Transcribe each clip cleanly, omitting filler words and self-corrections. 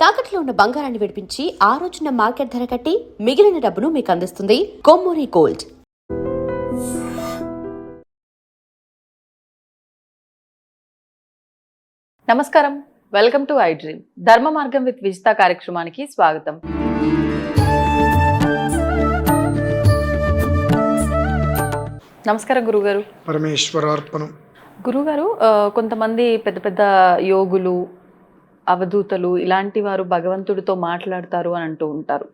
తాకట్లో ఉన్న బంగారాన్ని విడిపించి ఆ రోజున మార్కెట్ ధర కట్టి మిగిలిన డబ్బును మీకు అందిస్తుంది కొమ్మూరి గోల్డ్. నమస్కారం, వెల్కమ్ టు ఐ డ్రీమ్. ధర్మ మార్గం విత్ విజిత కార్యక్రమానికి స్వాగతం. నమస్కారం గురుగారు. పరమేశ్వరార్పణం. గురుగారు, కొంతమంది పెద్ద పెద్ద యోగులు, అవధూతలు ఇలాంటి వారు భగవంతుడితో మాట్లాడతారు అని అంటూ ఉంటారు.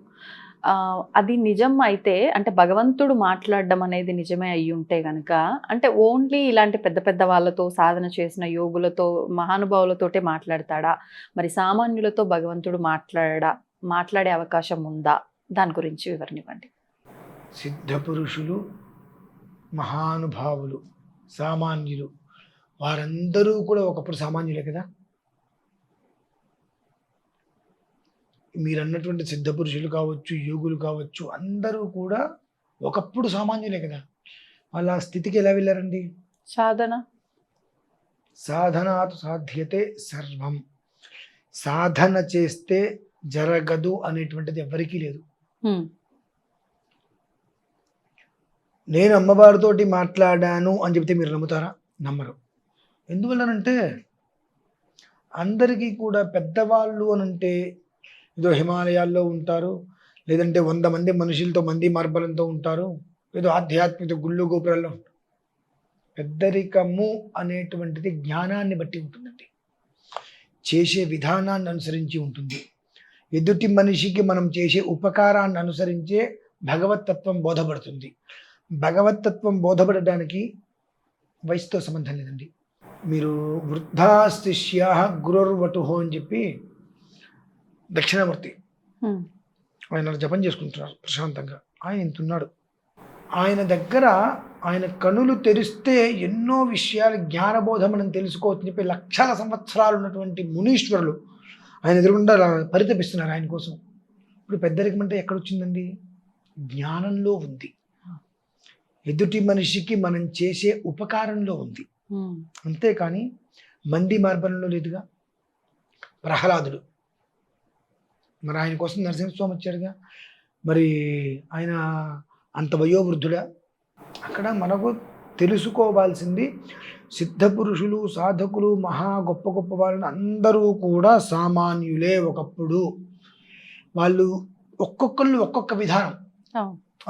అది నిజం అయితే, అంటే భగవంతుడు మాట్లాడడం అనేది నిజమే అయ్యి ఉంటే గనక, అంటే ఓన్లీ ఇలాంటి పెద్ద పెద్ద వాళ్ళతో, సాధన చేసిన యోగులతో, మహానుభావులతోటే మాట్లాడతాడా? మరి సామాన్యులతో భగవంతుడు మాట్లాడే అవకాశం ఉందా? దాని గురించి వివరణ ఇవ్వండి. సిద్ధ పురుషులు, మహానుభావులు, సామాన్యులు, వారందరూ కూడా ఒకప్పుడు సామాన్యులే కదా. మీరు అన్నటువంటి సిద్ధ పురుషులు కావచ్చు, యోగులు కావచ్చు, అందరూ కూడా ఒకప్పుడు సామాన్యులే కదా. వాళ్ళ స్థితికి ఎలా వెళ్ళారండి? సాధనాతు సాధ్యతే సర్వం. సాధన చేస్తే జరగదు అనేటువంటిది ఎవరికీ లేదు. నేను అమ్మవారితోటి మాట్లాడాను అని చెప్తే మీరు నమ్ముతారా? నమ్మరు. ఎందువల్లనంటే అందరికీ కూడా పెద్దవాళ్ళు అనంటే ఏదో హిమాలయాల్లో ఉంటారు, లేదంటే 100 మంది మనుషులతో, మంది మార్బలంతో ఉంటారు, ఏదో ఆధ్యాత్మిక గుళ్ళు గోపురాల్లో ఉంటారు. పెద్దరికము అనేటువంటిది జ్ఞానాన్ని బట్టి ఉంటుందండి, చేసే విధానాన్ని అనుసరించి ఉంటుంది. ఎదుటి మనిషికి మనం చేసే ఉపకారాన్ని అనుసరించే భగవతత్వం బోధపడుతుంది. భగవతత్వం బోధపడడానికి వయసుతో సంబంధం లేదండి. మీరు వృద్ధాశిష్యా గురుర్వటుహో అని చెప్పి దక్షిణామూర్తి ఆయన జపం చేసుకుంటున్నారు ప్రశాంతంగా. ఆయన ఇంతున్నాడు. ఆయన దగ్గర ఆయన కనులు తెరిస్తే ఎన్నో విషయాలు జ్ఞానబోధ మనం తెలుసుకోవచ్చు చెప్పి లక్షల సంవత్సరాలు ఉన్నటువంటి మునీశ్వరులు ఆయన ఎదురుగుండా పరితపిస్తున్నారు ఆయన కోసం. ఇప్పుడు పెద్దరికం అంటే ఎక్కడొచ్చిందండి? జ్ఞానంలో ఉంది. ఎదుటి మనిషికి మనం చేసే ఉపకారంలో ఉంది. అంతేకాని మంది మార్బలంలో లేదుగా. ప్రహ్లాదుడు, మరి ఆయన కోసం నరసింహస్వామి వచ్చాడుగా. మరి ఆయన అంత వయోవృద్ధుడా? అక్కడ మనకు తెలుసుకోవాల్సింది, సిద్ధ పురుషులు, సాధకులు, మహా గొప్ప గొప్ప వాళ్ళని అందరూ కూడా సామాన్యులే. ఒకప్పుడు వాళ్ళు ఒక్కొక్కళ్ళు ఒక్కొక్క విధానం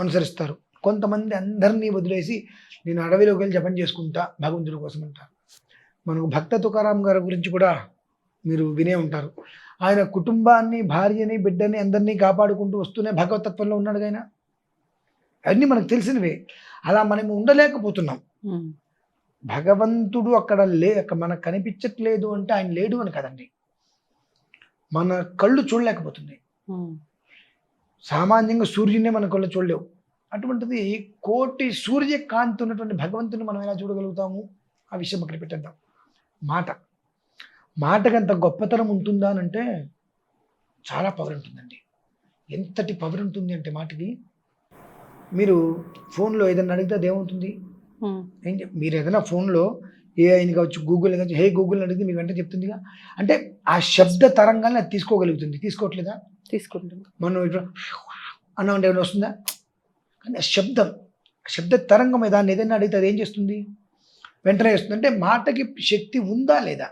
అనుసరిస్తారు. కొంతమంది అందరినీ వదిలేసి నేను అడవిలోకి వెళ్ళి జపం చేసుకుంటా భగవంతుడి కోసం అంటారు. మనకు భక్త తుకారాం గారి గురించి కూడా మీరు వినే ఉంటారు. ఆయన కుటుంబాన్ని, భార్యని, బిడ్డని అందరినీ కాపాడుకుంటూ వస్తూనే భగవతత్వంలో ఉన్నాడు. ఆయన అవన్నీ మనకు తెలిసినవే. అలా మనం ఉండలేకపోతున్నాం. భగవంతుడు అక్కడ మనకు కనిపించట్లేదు అంటే ఆయన లేడు అని కదండి, మన కళ్ళు చూడలేకపోతున్నాయి. సామాన్యంగా సూర్యునే మన కళ్ళు చూడలేవు. అటువంటిది కోటి సూర్యకాంతి ఉన్నటువంటి భగవంతుని మనం ఎలా చూడగలుగుతాము? ఆ విషయం అక్కడ పెట్టేద్దాం. మాటకంత గొప్పతనం ఉంటుందా అని అంటే చాలా పవర్ ఉంటుందండి. ఎంతటి పవర్ ఉంటుంది అంటే మాటకి. మీరు ఫోన్లో ఏదైనా అడిగితే అదేమవుతుంది? మీరు ఏదైనా ఫోన్లో ఏఐని కావచ్చు, గూగుల్ కావచ్చు, హే గూగుల్ని అడిగితే మీకు వెంటనే చెప్తుందిగా. అంటే ఆ శబ్ద తరంగాన్ని అది తీసుకోగలుగుతుంది. తీసుకోవట్లేదా? తీసుకుంటుంది. మనం ఇప్పుడు అన్నామంటే ఏమైనా వస్తుందా? కానీ ఆ శబ్ద తరంగం దాన్ని ఏదైనా అడిగితే అది ఏం చేస్తుంది? వెంటనే వస్తుంది. అంటే మాటకి శక్తి ఉందా లేదా?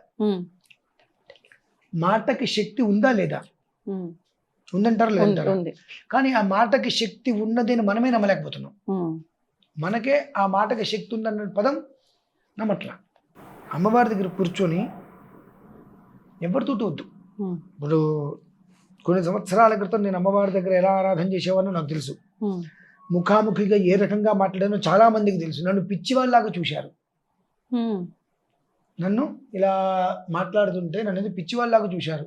మాటకి శక్తి ఉందా లేదా? ఉందంటారు లేదంటారు. కానీ ఆ మాటకి శక్తి ఉన్నది అని మనమే నమ్మలేకపోతున్నాం. మనకే ఆ మాటకి శక్తి ఉందన్న పదం నమ్మట్లా. అమ్మవారి దగ్గర కూర్చొని ఎవరితో వద్దు. ఇప్పుడు కొన్ని సంవత్సరాల క్రితం నేను అమ్మవారి దగ్గర ఎలా ఆరాధన చేసేవాడినో నాకు తెలుసు. ముఖాముఖిగా ఏ రకంగా మాట్లాడానో చాలా మందికి తెలుసు. నన్ను పిచ్చివాళ్ళలాగా చూశారు. నన్ను ఇలా మాట్లాడుతుంటే నన్ను పిచ్చివాళ్ళలాగా చూశారు.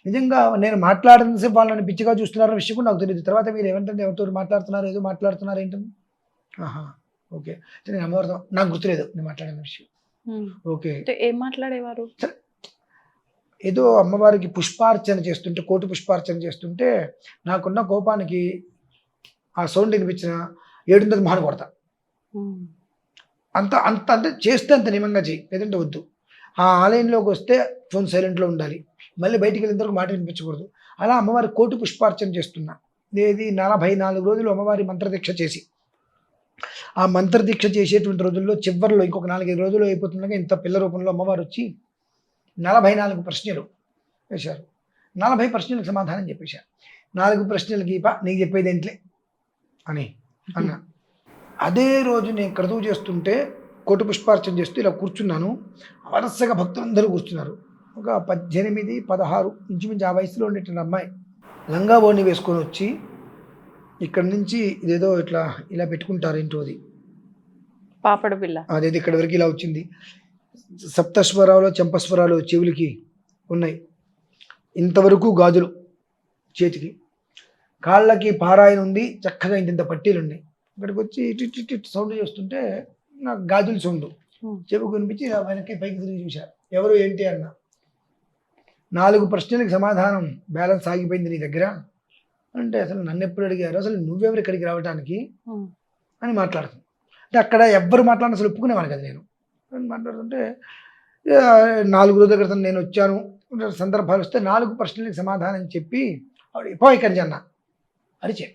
నిజంగా నేను మాట్లాడినంతసేపు వాళ్ళు నన్ను పిచ్చిగా చూస్తున్నారన్న విషయం కూడా నాకు తెలియదు. తర్వాత మీరు ఏమంటే ఎవరితో మాట్లాడుతున్నారు, ఏదో మాట్లాడుతున్నారు ఏంటని. ఓకే, నేను అమ్మవారితో నాకు గుర్తులేదు నేను మాట్లాడిన విషయం. ఓకే, ఏం మాట్లాడేవారు? ఏదో అమ్మవారికి పుష్పార్చన చేస్తుంటే, కోటి పుష్పార్చన చేస్తుంటే నాకున్న కోపానికి ఆ సౌండ్ వినిపించిన 700 మహాను కొడతా. అంటే చేస్తే అంత నియమంగా చేయి, లేదంటే వద్దు. ఆ ఆలయంలోకి వస్తే ఫోన్ సైలెంట్లో ఉండాలి. మళ్ళీ బయటికి వెళ్ళిన తర్వాత మాట వినిపించకూడదు. అలా అమ్మవారి కోటి పుష్పార్చన చేస్తున్నా. ఏది 44 రోజులు అమ్మవారి మంత్రదీక్ష చేసి, ఆ మంత్రదీక్ష చేసేటువంటి రోజుల్లో చివరిలో ఇంకొక 4-5 రోజులు అయిపోతుండగా ఇంత పిల్ల రూపంలో అమ్మవారు వచ్చి 44 ప్రశ్నలు వేశారు. 40 ప్రశ్నలకు సమాధానం చెప్పేశారు. 4 ప్రశ్నలకి నీకు చెప్పేది ఏంట్లే అని అన్న. అదే రోజు నేను క్రతువు చేస్తుంటే కోటి పుష్పార్చన చేస్తూ ఇలా కూర్చున్నాను. వరుసగా భక్తులందరూ కూర్చున్నారు. ఒక 18-16 ఇంచుమించు ఆ వయసులో ఉండేటువంటి అమ్మాయి లంగా ఓణి వేసుకొని వచ్చి ఇక్కడి నుంచి ఇదేదో ఇట్లా ఇలా పెట్టుకుంటారు ఏంటో అది పాపడ పిల్ల, అదేది ఇక్కడ వరకు ఇలా వచ్చింది. సప్తస్వరాలు చంపస్వరాలు చెవులకి ఉన్నాయి. ఇంతవరకు గాజులు చేతికి, కాళ్ళకి పారాయణ ఉంది. చక్కగా ఇంత పట్టీలు ఉన్నాయి. ఇక్కడికి వచ్చి ఇటు సౌండ్ చేస్తుంటే నాకు గాజులు సౌండ్ చెవి కనిపించి ఇలా వెనక్కి పైకి తిరిగి చూశారు. ఎవరు ఏంటి అన్న. 4 ప్రశ్నలకు సమాధానం బ్యాలెన్స్ ఆగిపోయింది నీ దగ్గర అంటే, అసలు నన్ను ఎప్పుడు అడిగారు, అసలు నువ్వెవరు ఇక్కడికి రావడానికి అని మాట్లాడుతుంది. అంటే అక్కడ ఎవ్వరు మాట్లాడిన అసలు ఒప్పుకునేవాను కదా నేను. మాట్లాడుతుంటే 4 రోజుల క్రితం నేను వచ్చాను, సందర్భాలు వస్తే 4 ప్రశ్నలకు సమాధానం చెప్పి పో ఇక్కడి నుంచి అన్న అరిచే.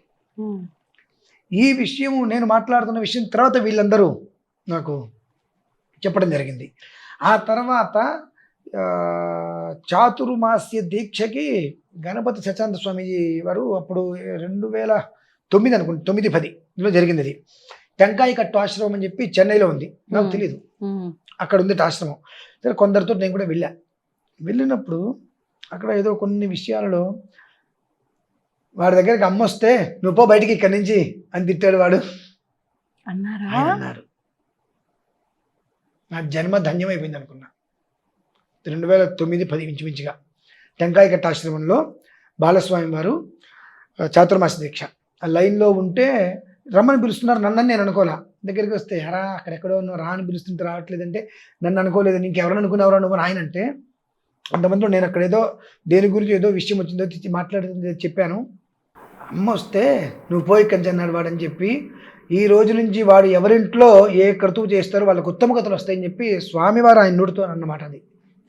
ఈ విషయం నేను మాట్లాడుతున్న విషయం తర్వాత వీళ్ళందరూ నాకు చెప్పడం జరిగింది. ఆ తర్వాత చాతుర్మాస్య దీక్షకి గణపతి సత్యానంద స్వామీజీ వారు అప్పుడు 2009 అనుకుంటా, 9-10లో జరిగింది. అది టెంకాయ కట్టు ఆశ్రమం అని చెప్పి చెన్నైలో ఉంది, నాకు తెలీదు. అక్కడ ఉంది ఆశ్రమం. సరే కొందరితో నేను కూడా వెళ్ళినప్పుడు అక్కడ ఏదో కొన్ని విషయాలలో వాడి దగ్గరికి అమ్మ వస్తే నువ్వు పో బయటికి ఇక్కడి నుంచి అని తిట్టాడు వాడు అన్నారు. నా జన్మ ధన్యమైపోయింది అనుకున్నా. 2009-10 ఇంచుమించుగా టెంకాయ కట్టాశ్రమంలో బాలస్వామి వారు చాతుర్మాస దీక్ష ఆ లైన్లో ఉంటే రమ్మని పిలుస్తున్నారు. నన్ను నేను అనుకోలే. దగ్గరికి వస్తే ఎరా అక్కడెక్కడో నువ్వు రా అని పిలుస్తుంటే రావట్లేదంటే, నన్ను అనుకోలేదు ఇంకెవరైనా అనుకున్నావరా నువ్వు ఆయన అంటే, అంతమందిలో నేను అక్కడ ఏదో దేని గురించి ఏదో విషయం వచ్చిందో మాట్లాడుతుంది చెప్పాను. అమ్మ వస్తే నువ్వు పోయి కంచి అన్నాడు వాడని చెప్పి, ఈ రోజు నుంచి వాడు ఎవరింట్లో ఏ క్రతువు చేస్తారో వాళ్ళకి ఉత్తమ కథలు వస్తాయని చెప్పి స్వామివారు ఆయన నోడుతో అన్నమాట. అది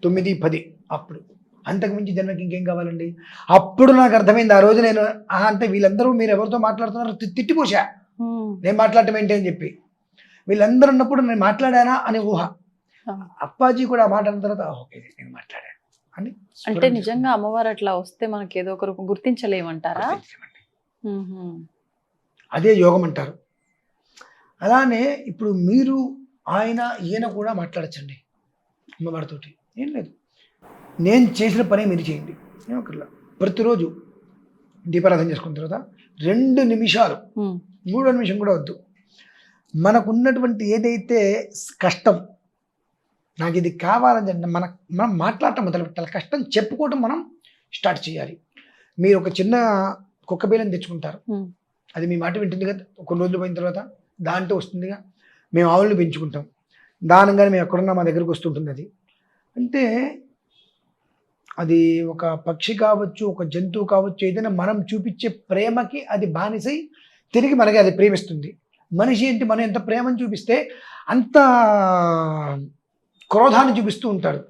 9-10 అప్పుడు. అంతకుమించి జన్మకి ఇంకేం కావాలండి. అప్పుడు నాకు అర్థమైంది. ఆ రోజు నేను అంటే వీళ్ళందరూ మీరు ఎవరితో మాట్లాడుతున్నారు తిట్టిపోసా, నేను మాట్లాడటం ఏంటి అని చెప్పి. వీళ్ళందరూ ఉన్నప్పుడు నేను మాట్లాడానా అనే ఊహ. అప్పాజీ కూడా ఆ మాట అన్న తర్వాత ఓకే నేను మాట్లాడాను అని. అంటే నిజంగా అమ్మవారు అట్లా వస్తే మనకి ఏదో ఒక రూపం గుర్తించలేమంటారా? అదే యోగం అంటారు. అలానే ఇప్పుడు మీరు ఈయన కూడా మాట్లాడచ్చండి అమ్మవారితోటి, ఏం లేదు. నేను చేసిన పని మీరు చేయండి. ఏమక్కర్లా. ప్రతిరోజు దీపారాధన చేసుకున్న తర్వాత 2 నిమిషాలు, 3వ నిమిషం కూడా వద్దు, మనకున్నటువంటి ఏదైతే కష్టం, నాకు ఇది కావాలని చెప్పి మనం మాట్లాడటం మొదలు పెట్టాలి. కష్టం చెప్పుకోవటం మనం స్టార్ట్ చేయాలి. మీరు ఒక చిన్న కుక్క బీలను తెచ్చుకుంటారు, అది మీ మాట వింటుంది కదా. కొన్ని రోజులు పోయిన తర్వాత దాంట్లో వస్తుందిగా. మేము ఆవులను పెంచుకుంటాం, దానంగానే మేము ఎక్కడున్నా మా దగ్గరకు వస్తుంటుంది. అది అంటే అది ఒక పక్షి కావచ్చు, ఒక జంతువు కావచ్చు, ఏదైనా మనం చూపించే ప్రేమకి అది బానిసై తిరిగి మనకి అది ప్రేమిస్తుంది. మనిషి ఏంటి, మనం ఎంత ప్రేమను చూపిస్తే అంత క్రోధాన్ని చూపిస్తూ ఉంటాడు.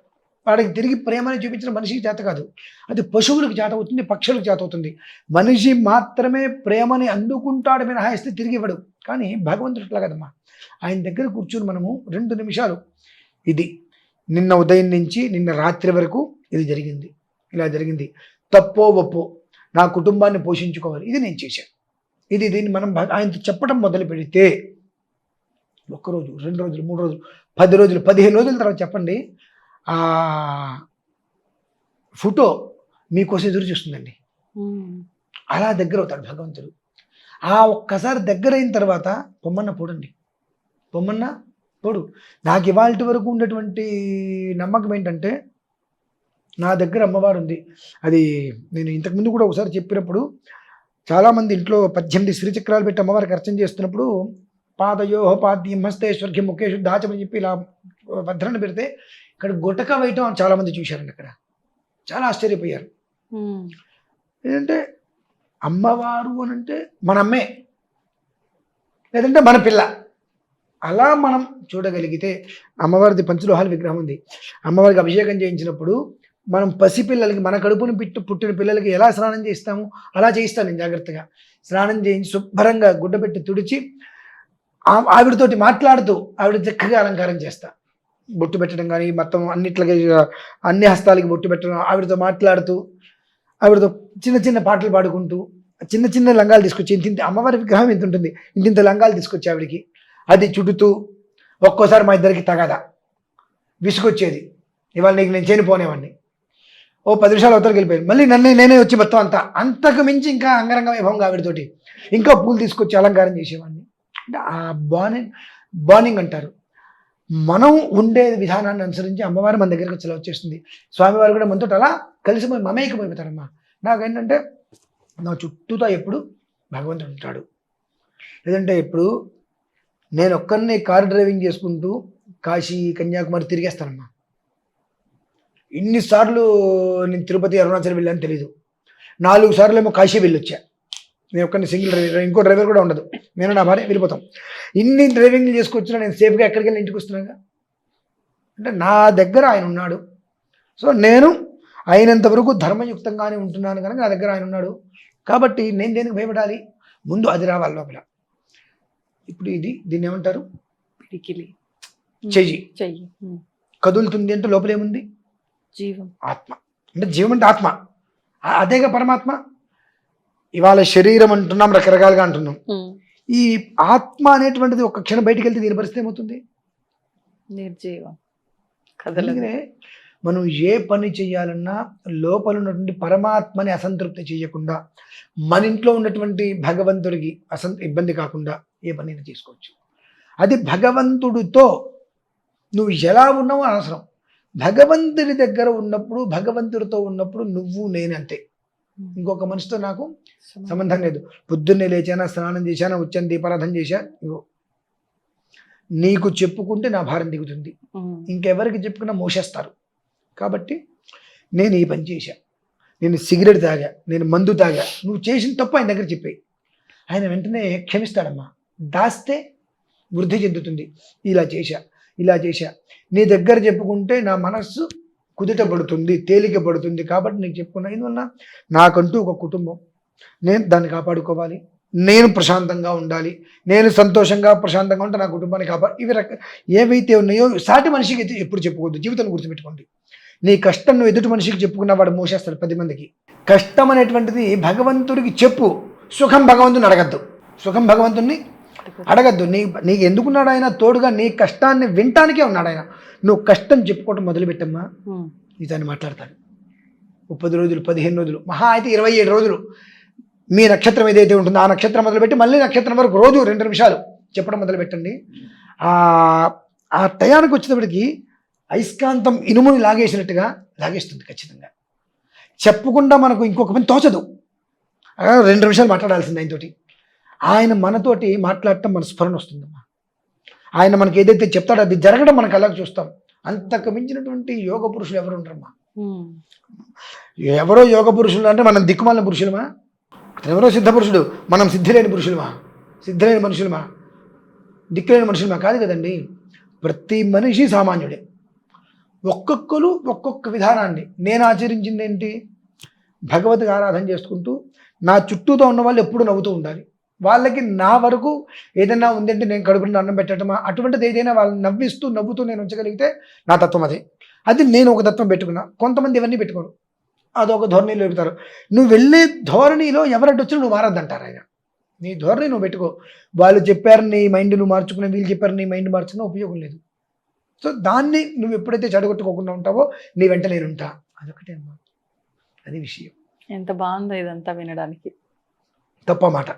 వాడికి తిరిగి ప్రేమని చూపించిన మనిషికి చేత కాదు, అది పశువులకు చేత అవుతుంది, పక్షులకు చేత అవుతుంది. మనిషి మాత్రమే ప్రేమని అందుకుంటాడు మినహాయిస్తే తిరిగి ఇవ్వడు. కానీ భగవంతుడు అట్లా కదమ్మా. ఆయన దగ్గర కూర్చుని మనము 2 నిమిషాలు, ఇది నిన్న ఉదయం నుంచి నిన్న రాత్రి వరకు ఇది జరిగింది, ఇలా జరిగింది, తప్పో ఒప్పో నా కుటుంబాన్ని పోషించుకోవాలి, ఇది నేను చేశాను, దీన్ని మనం ఆయనతో చెప్పడం మొదలు పెడితే 1 రోజు, 2 రోజులు, 3 రోజులు, 10 రోజులు, 15 రోజుల తర్వాత చెప్పండి, ఆ ఫోటో మీకోసం ఎదురు చూస్తుందండి. అలా దగ్గర అవుతాడు భగవంతుడు. ఆ ఒక్కసారి దగ్గర అయిన తర్వాత పొమ్మన్న పోడండి, పొమ్మన్న పోడు. నాకు ఇవాళ వరకు ఉన్నటువంటి నమ్మకం ఏంటంటే, నా దగ్గర అమ్మవారు ఉంది. అది నేను ఇంతకుముందు కూడా ఒకసారి చెప్పినప్పుడు, చాలామంది ఇంట్లో 18 శ్రీచక్రాలు పెట్టి అమ్మవారికి అర్చన చేస్తున్నప్పుడు పాదయోహ పాద్యం హస్తేశ్వర్ఘ్యం ముఖేషు దాచమని చెప్పి ఇలా భద్రాన్ని పెడితే ఇక్కడ గుటక వేయటం చాలామంది చూశారండి. అక్కడ చాలా ఆశ్చర్యపోయారు. ఏంటంటే అమ్మవారు అని అంటే మన అమ్మే, లేదంటే మన పిల్ల, అలా మనం చూడగలిగితే. అమ్మవారిది పంచలోహాల విగ్రహం ఉంది. అమ్మవారికి అభిషేకం చేయించినప్పుడు మనం పసిపిల్లలకి మన కడుపును పుట్టిన పిల్లలకి ఎలా స్నానం చేయిస్తాము అలా చేయిస్తాను నేను జాగ్రత్తగా. స్నానం చేయించి శుభ్రంగా గుడ్డ పెట్టి తుడిచి ఆవిడతోటి మాట్లాడుతూ ఆవిడ చక్కగా అలంకారం చేస్తా. బొట్టు పెట్టడం కానీ మొత్తం అన్నిట్లకి అన్ని హస్తాలకి బొట్టు పెట్టడం, ఆవిడతో మాట్లాడుతూ ఆవిడతో చిన్న చిన్న పాటలు పాడుకుంటూ చిన్న చిన్న లంగాలు తీసుకొచ్చి ఇంత అమ్మవారి విగ్రహం ఎంత ఉంటుంది ఇంత లంగాలు తీసుకొచ్చి ఆవిడికి అది చుడుతూ ఒక్కోసారి మా ఇద్దరికి తగదా విసుకొచ్చేది. ఇవాళ నీకు నేను చనిపోనేవాడిని, ఓ 10 నిమిషాలు అవతలకి వెళ్ళిపోయాను, మళ్ళీ నేనే వచ్చి మొత్తం అంతకు మించి ఇంకా అంగరంగ వైభవంగా ఆవిడతోటి ఇంకా పూలు తీసుకొచ్చి అలంకారం చేసేవాడిని. అంటే ఆ బాండింగ్ అంటారు. మనం ఉండే విధానాన్ని అనుసరించి అమ్మవారు మన దగ్గరికి వచ్చి వచ్చేస్తుంది. స్వామివారు కూడా మనతో అలా కలిసిపోయి మమేకమైపోతారమ్మా. నాకేంటంటే నా చుట్టూతో ఎప్పుడు భగవంతుడు ఉంటాడు. లేదంటే ఇప్పుడు నేను ఒక్కరిని కారు డ్రైవింగ్ చేసుకుంటూ కాశీ కన్యాకుమారి తిరిగేస్తానమ్మా. ఇన్నిసార్లు నేను తిరుపతి అరుణాచలం వెళ్ళాను తెలీదు. 4 సార్లు ఏమో కాశీ వెళ్ళొచ్చా. నేను ఒక్కరిని సింగిల్ డ్రైవర్, ఇంకో డ్రైవర్ కూడా ఉండదు, నేను నా భార్య వెళ్ళిపోతాం. ఇన్ని డ్రైవింగ్లు చేసుకొచ్చినా నేను సేఫ్గా ఎక్కడికి వెళ్ళి ఇంటికి వస్తున్నాగా. అంటే నా దగ్గర ఆయన ఉన్నాడు. సో నేను అయినంత వరకు ధర్మయుక్తంగానే ఉంటున్నాను కనుక నా దగ్గర ఆయన ఉన్నాడు. కాబట్టి నేను దేనికి భయపడాలి? ముందు అది రావాలి లోపల. ఇప్పుడు దీన్ని ఏమంటారు? పిడికిలి, చెయ్యి చెయ్యి కదులుతుంది అంటే లోపల ఏముంది? జీవం, ఆత్మ. అంటే జీవం అంటే ఆత్మ, అదేగా పరమాత్మ. ఇవాళ శరీరం అంటున్నాం, రకరకాలుగా అంటున్నాం. ఈ ఆత్మ అనేటువంటిది ఒక క్షణం బయటికి వెళ్తే దీని పరిస్థితి ఏమవుతుంది? నిర్జీవం. అందుకనే మనం ఏ పని చేయాలన్నా లోపల ఉన్నటువంటి పరమాత్మని అసంతృప్తి చేయకుండా, మన ఇంట్లో ఉన్నటువంటి భగవంతుడికి ఇబ్బంది కాకుండా ఏ పని చేసుకోవచ్చు. అది భగవంతుడితో నువ్వు ఎలా ఉన్నావో అనవసరం. భగవంతుడి దగ్గర ఉన్నప్పుడు, భగవంతుడితో ఉన్నప్పుడు నువ్వు నేనంతే. ఇంకొక మనిషితో నాకు సంబంధం లేదు. పొద్దున్నే లేచానా, స్నానం చేశానా, ఉచ్చని దీపారాధన చేశా, ఇగో నీకు చెప్పుకుంటే నా భారం దిగుతుంది, ఇంకెవరికి చెప్పుకున్నా మోసేస్తారు. కాబట్టి నేను ఈ పని చేశా, నేను సిగరెట్ తాగా, నేను మందు తాగా, నువ్వు చేసిన తప్పు ఆయన దగ్గర చెప్పాయి, ఆయన వెంటనే క్షమిస్తాడమ్మా. దాస్తే వృద్ధి చెందుతుంది. ఇలా చేశా నీ దగ్గర చెప్పుకుంటే నా మనస్సు కుదుట పడుతుంది, తేలిక పడుతుంది. కాబట్టి నీకు చెప్పుకున్నా. ఎందువల్ల నాకంటూ ఒక కుటుంబం, నేను దాన్ని కాపాడుకోవాలి, నేను ప్రశాంతంగా ఉండాలి, నేను సంతోషంగా ప్రశాంతంగా ఉంటే నా కుటుంబాన్ని ఇవి ఏవైతే ఉన్నాయో సాటి మనిషికి అయితే ఎప్పుడు చెప్పుకోవద్దు. జీవితాన్ని గుర్తుపెట్టుకోండి. నీ కష్టం నువ్వు ఎదుటి మనిషికి చెప్పుకున్న వాడు మోసేస్తాడు 10 మందికి. కష్టం అనేటువంటిది భగవంతుడికి చెప్పు, సుఖం భగవంతుని అడగద్దు, సుఖం భగవంతుని అడగద్దు. నీకు ఎందుకున్నాడు ఆయన? తోడుగా నీ కష్టాన్ని వినటానికే ఉన్నాడు ఆయన. నువ్వు కష్టం చెప్పుకోవటం మొదలుపెట్టమ్మా, ఇతన్ని మాట్లాడతాడు. 30 రోజులు, 15 రోజులు, మహా అయితే 27 రోజులు మీ నక్షత్రం ఏదైతే ఉంటుందో ఆ నక్షత్రం మొదలుపెట్టి మళ్ళీ నక్షత్రం వరకు రోజు 2 నిమిషాలు చెప్పడం మొదలుపెట్టండి. ఆ టయానికి వచ్చేటప్పటికి అయస్కాంతం ఇనుముని లాగేసినట్టుగా లాగేస్తుంది ఖచ్చితంగా. చెప్పకుండా మనకు ఇంకొక పని తోచదు. 2 నిమిషాలు మాట్లాడాల్సింది ఆయనతోటి. ఆయన మనతోటి మాట్లాడటం మన స్ఫురణ వస్తుందమ్మా. ఆయన మనకి ఏదైతే చెప్తాడో అది జరగడం మనకు అలాగ చూస్తాం. అంతకు మించినటువంటి యోగ పురుషులు ఎవరు ఉంటారమ్మా? ఎవరో యోగ పురుషులు అంటే మనం దిక్కుమాలిన పురుషులమా? ఎవరో సిద్ధ పురుషుడు, మనం సిద్ధిలేని పురుషులమా? సిద్ధలేని మనుషులమా? దిక్కులేని మనుషులమా? కాదు కదండి. ప్రతి మనిషి సామాన్యుడే. ఒక్కొక్కరు ఒక్కొక్క విధానాన్ని. నేను ఆచరించింది ఏంటి? భగవద్గీత ఆరాధన చేసుకుంటూ నా చుట్టూతో ఉన్న వాళ్ళు ఎప్పుడు నవ్వుతూ ఉండాలి. వాళ్ళకి నా వరకు ఏదైనా ఉందంటే నేను కడుపుని అన్నం పెట్టడమా అటువంటిది ఏదైనా వాళ్ళని నవ్వుతూ నేను ఉంచగలిగితే నా తత్వం అది నేను ఒక తత్వం పెట్టుకున్నా. కొంతమంది ఇవన్నీ పెట్టుకోరు, అదొక ధోరణిలో పెడతారు. నువ్వు వెళ్ళే ధోరణిలో ఎవరంటే వచ్చినా నువ్వు మారద్దంటారు ఆయన. నీ ధోరణి నువ్వు పెట్టుకో. వాళ్ళు చెప్పారు నీ మైండ్ నువ్వు మార్చుకున్నా, వీళ్ళు చెప్పారు నీ మైండ్ మార్చుకున్నా ఉపయోగం లేదు. సో దాన్ని నువ్వు ఎప్పుడైతే చెడగొట్టుకోకుండా ఉంటావో నీ వెంట నేను ఉంటా. అదొకటే అమ్మా, అది విషయం. ఎంత బాగుందో ఇదంతా వినడానికి. తప్ప మాట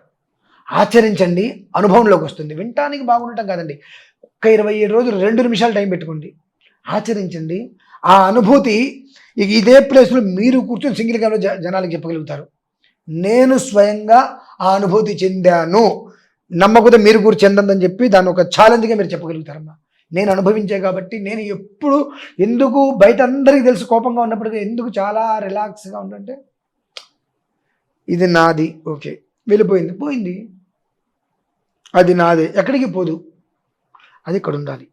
ఆచరించండి, అనుభవంలోకి వస్తుంది. వినటానికి బాగుండటం కాదండి. ఒక్క 27 రోజులు 2 నిమిషాలు టైం పెట్టుకోండి, ఆచరించండి. ఆ అనుభూతి ఇదే ప్లేస్లో మీరు కూర్చొని సింగిల్ గాలో జనాలకు చెప్పగలుగుతారు. నేను స్వయంగా ఆ అనుభూతి చెందాను, నమ్మకపోతే మీరు కూడా చెందని చెప్పి దాన్ని ఒక ఛాలెంజ్గా మీరు చెప్పగలుగుతారమ్మా. నేను అనుభవించే కాబట్టి నేను ఎప్పుడు ఎందుకు బయట అందరికీ తెలుసు కోపంగా ఉన్నప్పటికీ ఎందుకు చాలా రిలాక్స్గా ఉండంటే ఇది నాది, ఓకే పోయింది, అది నాదే, ఎక్కడికి పోదు, అది ఇక్కడ ఉండాలి.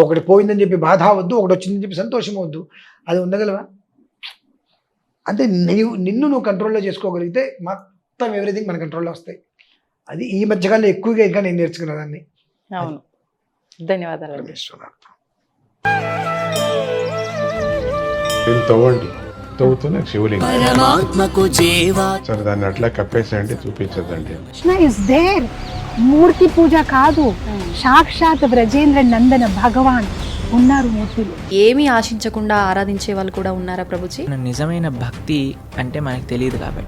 ఒకటి పోయిందని చెప్పి బాధ అవద్దు, ఒకటి వచ్చిందని చెప్పి సంతోషం అవద్దు. అది ఉండగలవా? అంటే నిన్ను నువ్వు కంట్రోల్లో చేసుకోగలిగితే మొత్తం ఎవ్రీథింగ్ మన కంట్రోల్లో వస్తాయి. అది ఈ మధ్యకాలంలో ఎక్కువగా ఇంకా నేను నేర్చుకున్నదాన్ని. అవును, ధన్యవాదాలు. పరమేశ్వర దీన్ని తవ్వండి, తవ్వుతూనే శివలింగం. పరమాత్మకు జీవా సరే దాన్ని అట్లా కప్పేసేయండి, చూపించదండి. Krishna is there. మూర్తి పూజ కాదు, సాక్షాత్ బ్రజేంద్ర నందన భగవాన్ ఉన్నారు మూర్తిలో. ఏమీ ఆశించకుండా ఆరాధించే వాళ్ళు కూడా ఉన్నారా ప్రభుజీ? నిజమైన భక్తి అంటే మనకు తెలియదు కాబట్టి